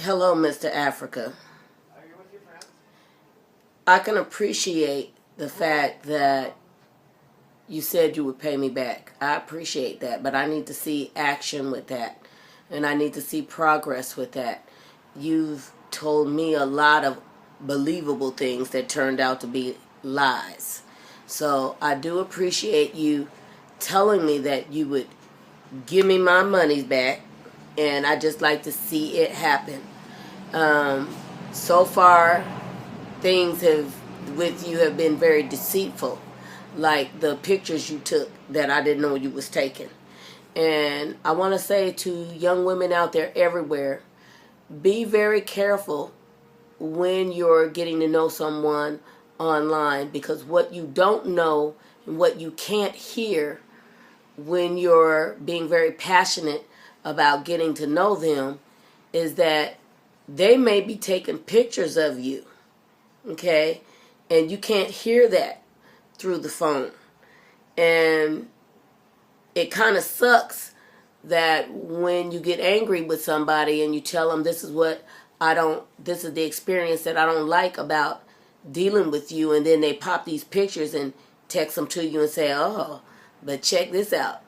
Hello, Mr. Africa. I can appreciate the fact that you said you would pay me back. I appreciate that, but I need to see action with that, and I need to see progress with that. You've told me a lot of believable things that turned out to be lies. So I do appreciate you telling me that you would give me my money back, and I just like to see it happen. So far, things have with you have been very deceitful, like the pictures you took that I didn't know you was taking. And I want to say to young women out there everywhere, be very careful when you're getting to know someone online, because what you don't know and what you can't hear when you're being very passionate about getting to know them is that they may be taking pictures of you, okay? And you can't hear that through the phone. And it kind of sucks that when you get angry with somebody and you tell them this is the experience that I don't like about dealing with you, and then they pop these pictures and text them to you and say, oh, but check this out.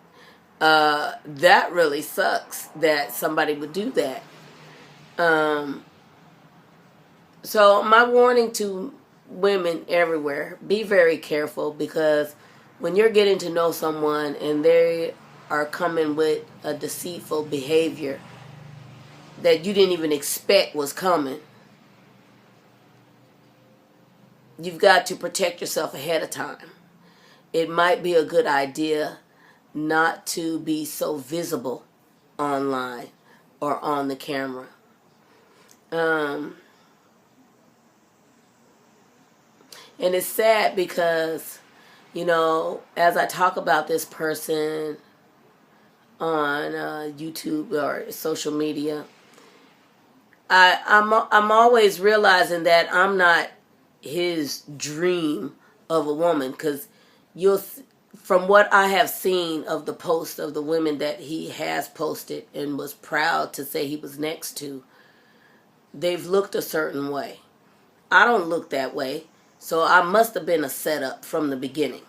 That really sucks that somebody would do that. So my warning to women everywhere, be very careful, because when you're getting to know someone and they are coming with a deceitful behavior that you didn't even expect was coming, you've got to protect yourself ahead of time. It might be a good idea not to be so visible online or on the camera. And it's sad because, as I talk about this person on YouTube or social media, I'm always realizing that I'm not his dream of a woman, because from what I have seen of the posts of the women that he has posted and was proud to say he was next to, they've looked a certain way. I don't look that way, so I must have been a setup from the beginning.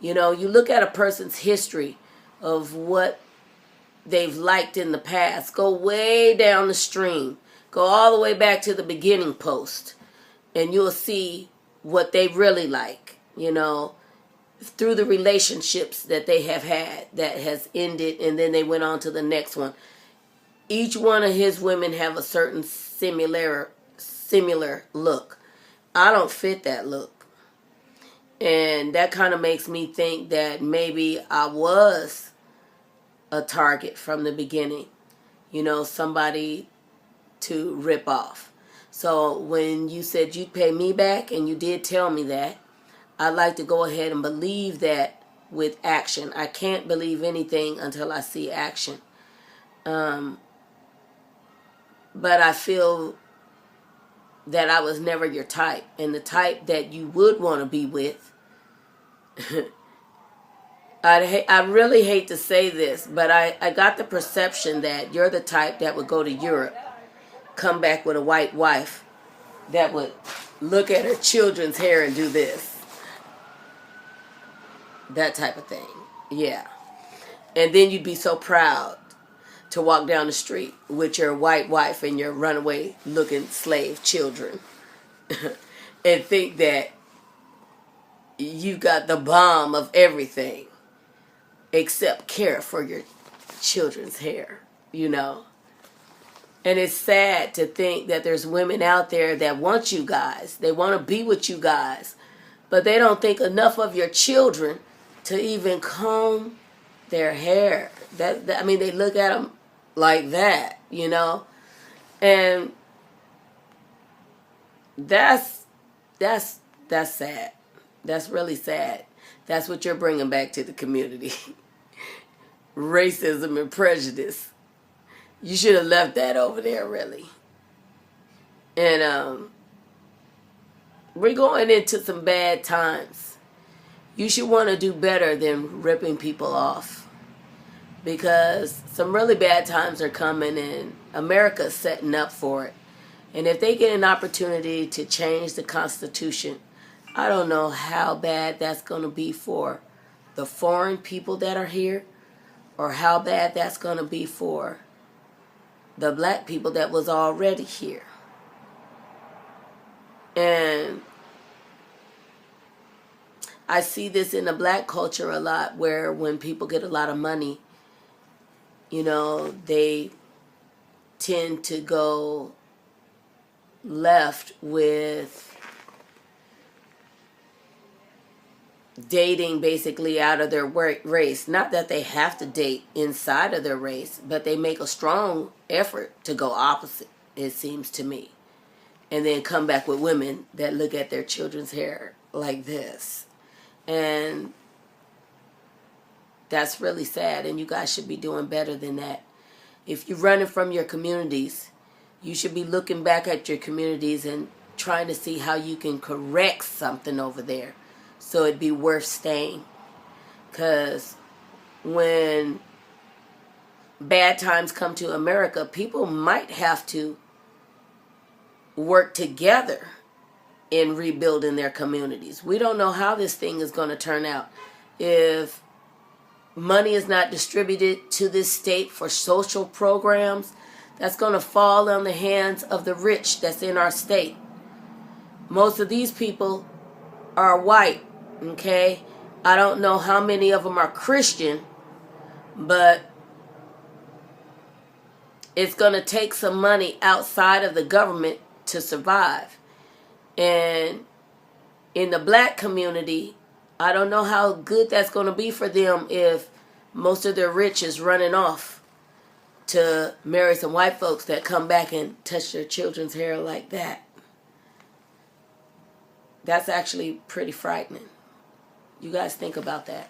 You look at a person's history of what they've liked in the past, go way down the stream, go all the way back to the beginning post, and you'll see what they really like, through the relationships that they have had that has ended, and then they went on to the next one. Each one of his women have a certain similar look. I don't fit that look. And that kind of makes me think that maybe I was a target from the beginning, somebody to rip off. So when you said you'd pay me back, and you did tell me that, I'd like to go ahead and believe that with action. I can't believe anything until I see action. But I feel that I was never your type. And the type that you would want to be with, I really hate to say this, but I got the perception that you're the type that would go to Europe, come back with a white wife that would look at her children's hair and do this. That type of thing. Yeah. And then you'd be so proud to walk down the street with your white wife and your runaway looking slave children and think that you got the bomb of everything except care for your children's hair, And it's sad to think that there's women out there that want you guys. They want to be with you guys, but they don't think enough of your children to even comb their hair. They look at them like that, and that's sad. That's really sad. That's what you're bringing back to the community. Racism and prejudice. You should have left that over there, really. And we're going into some bad times. You should want to do better than ripping people off. because some really bad times are coming and America's setting up for it. And if they get an opportunity to change the Constitution, I don't know how bad that's going to be for the foreign people that are here, or how bad that's going to be for the black people that was already here. And I see this in the black culture a lot, where when people get a lot of money, you know, they tend to go left with dating basically out of their race. Not that they have to date inside of their race, but they make a strong effort to go opposite, it seems to me. And then come back with women that look at their children's hair like this. And that's really sad, and you guys should be doing better than that. If you're running from your communities, you should be looking back at your communities and trying to see how you can correct something over there so it'd be worth staying. Because when bad times come to America, people might have to work together in rebuilding their communities. We don't know how this thing is going to turn out. If money is not distributed to this state for social programs, that's going to fall on the hands of the rich that's in our state. Most of these people are white, okay? I don't know how many of them are Christian, but it's going to take some money outside of the government to survive. And in the black community, I don't know how good that's going to be for them if most of their rich is running off to marry some white folks that come back and touch their children's hair like that. That's actually pretty frightening. You guys think about that.